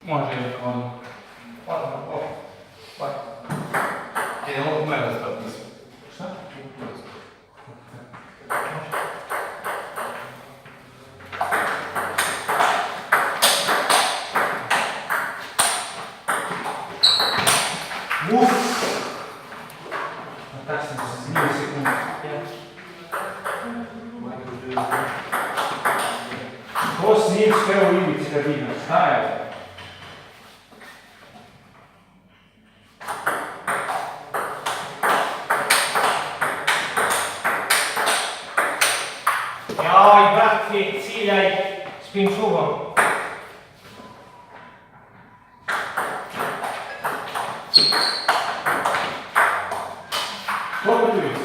Može i on. Hvala, o, baj. Idemo od mene staviti. Šta? Tak sam se zmijenio sekundu. Ko s njim sve u ivici da vidim? Šta je? Jaj, brate, ciljaj s pinčuvom. Koliko tu je?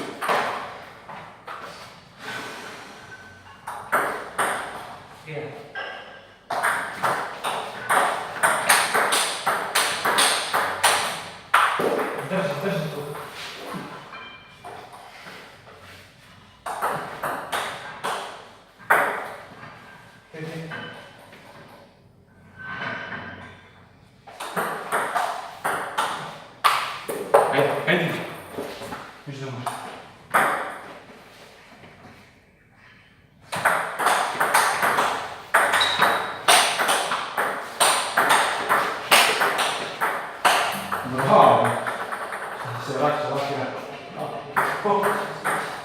Drži tu. Ajde. Viš da može. Bravo. Se vraća, lakira.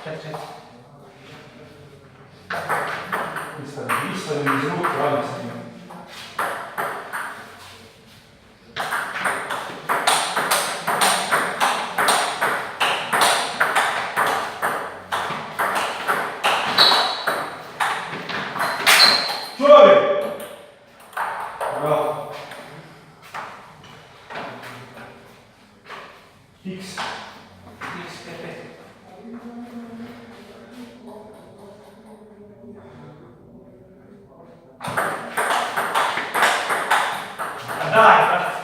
Ček. Istavim iz ruku, radim sa njim. Bravo. X, PP.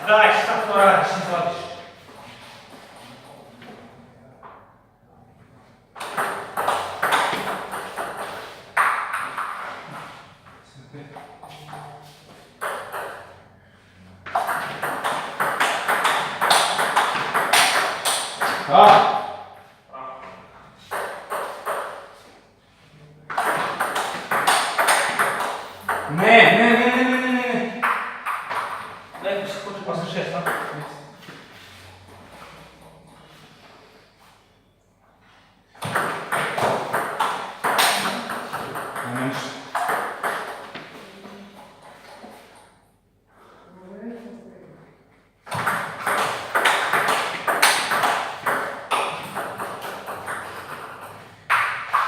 Daj, šta to radiš, ne radiš? Ne. Neko se kuće posle 6, a? Ne ništa.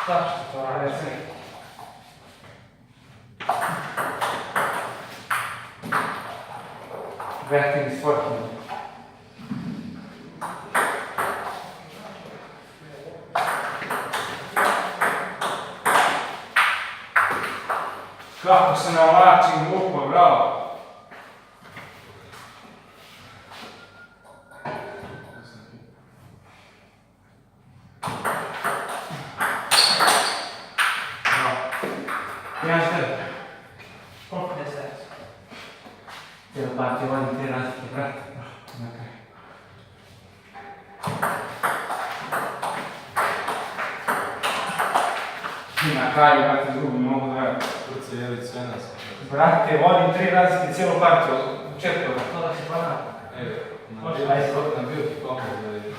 Zašto to radiš? Vertigen sportnim. Kako se navlačim lupo, bravo. Ja što? Koliko ne znaš? Cijelo partije vodim 3 razlike, brate. I na kraju, brate, drugi mogu da radim. Kuca jevi sve nas. Brate, vodim 3 razlike cijelu partiju. Četko, to da se pana. Na bio ti pomoć da vidim.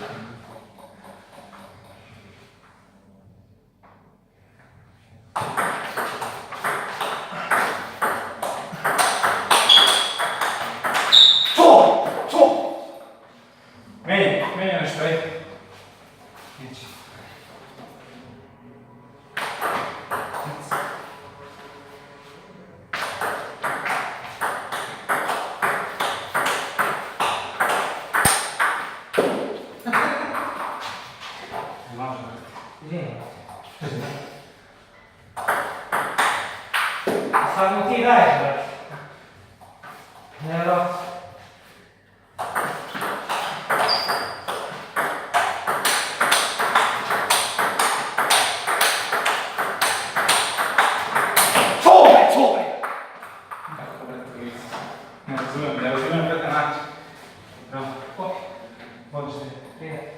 Meni nešto, ej. Ići. Sad mu ti daješ, brate. Nevjerojatno. Ne razumem da je direzione per canarci. Bravo. Ok. Volgete. Piegati.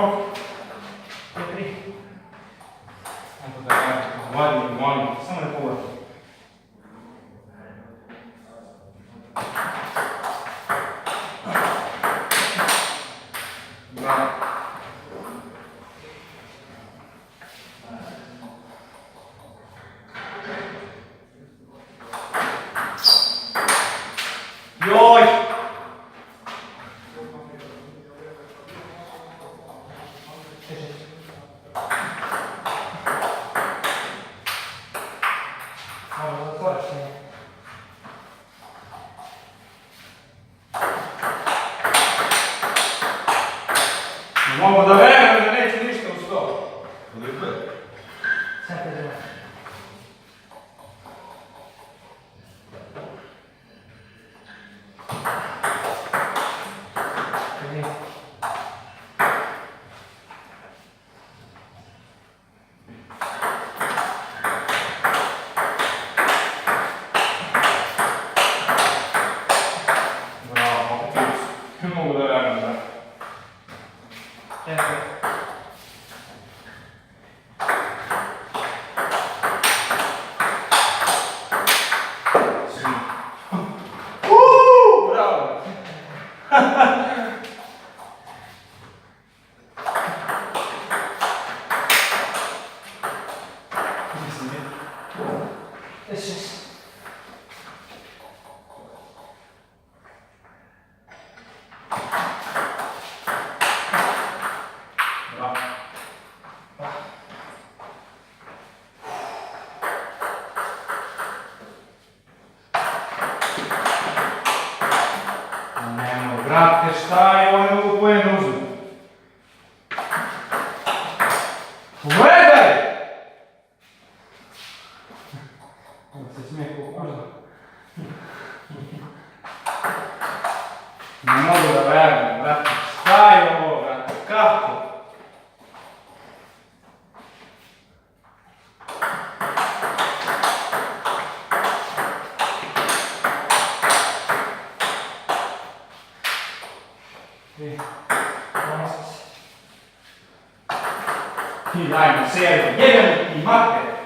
Oh. Muovi, siamo nel cuore. Bravo. Yoi! Muovo davvero, non è finisco, sto. Potrebbe. Sempre due. Bravo, che muovo davvero. Sempre. Sì. Bravo. Yes. Bravo. Andiamo, grazie, stai, ora non puoi non uso. Vedi? Se smetto qua. Non modo davvero, grazie, stai ora, cazzo. Sì, dai, non serve, vieni, ti matte.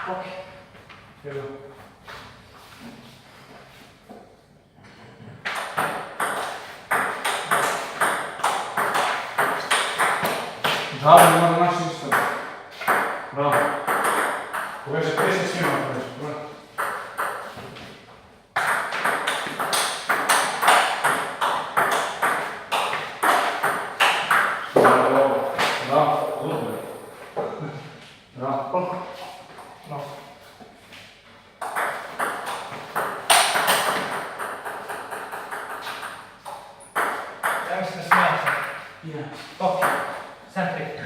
Ok. Credo. Bravo, non lasci di stare. Bravo. Questo sì, ma questo. Bravo. Bravo. Bravo. Bravo. Bravo. No. Sempre smessa. Via. Ok. Sempre.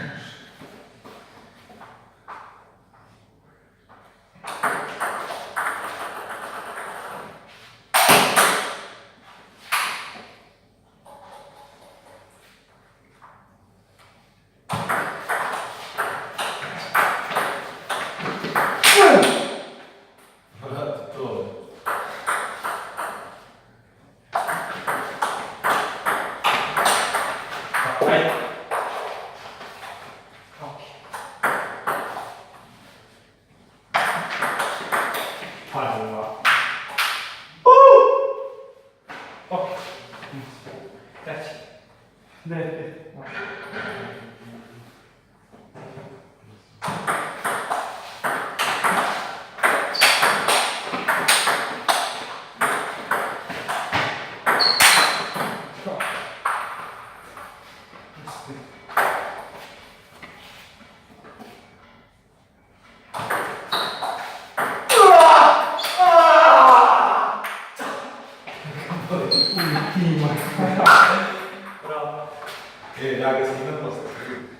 Guarda, tutto. Vai. Bravo. Ja, che sono in posto.